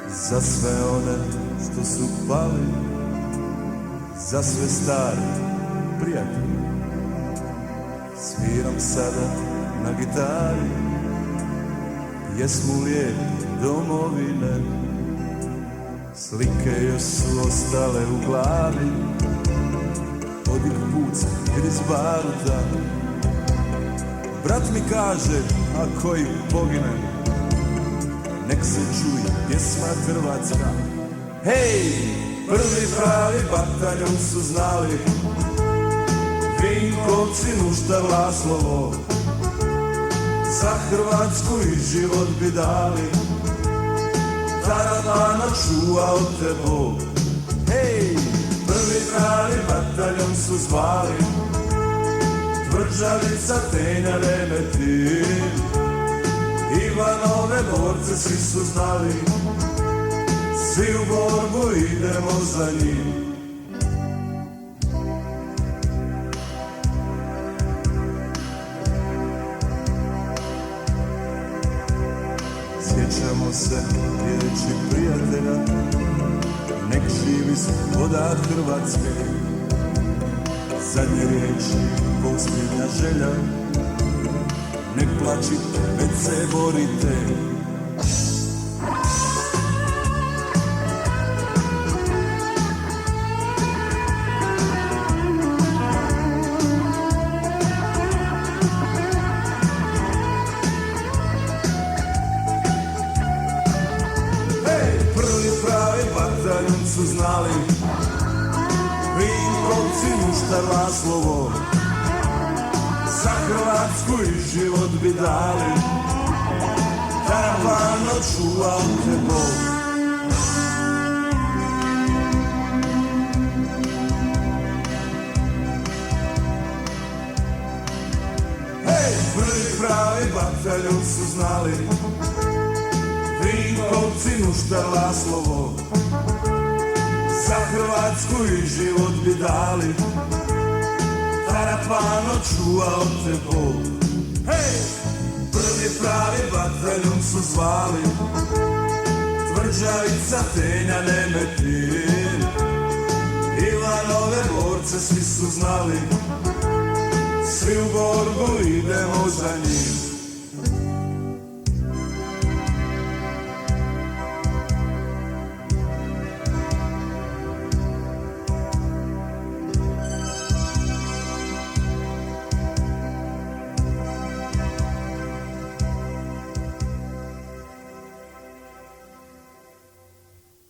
Za sve one što su pali, za sve stare prijatelje, sviram sada na gitari pjesmu lijepe domovine. Slike još su ostale u glavi od ih puca iz baruta. Brat mi kaže, ako i poginem, nek se čuje pjesma hrvatska. Hej, prvi pravi bataljon su znali, Vinkovci, Nuštar, Laslovo, za Hrvatsku i život bi dali. Taravana čuvao te Bog. Hej, prvi pravi bataljon su zvali, Tvrđavica, Tenja, Remetin, Ivanove borce svi su znali, svi u borbu idemo za njim. Sjećamo se riječi prijatelja, nek živi sloboda Hrvatske. Zadnje riječi, posljednja želja, nek plačite, već se borite. Bataljon su znali, Vinkovci, Nuštar, Laslovo, za Hrvatsku i život bi dali. Taravano čuvao te Bog. Hej, prvi pravi bataljon su znali, Vinkovci, Nuštar, Laslovo, za Hrvatsku i život bi dali. Tarapano čuvao te Bog. Hej, prvi pravi bataljon su zvali, Tvrđavica, Tenja, Nemetin, Ivanove borce svi su znali, svi u borbu idemo za njim.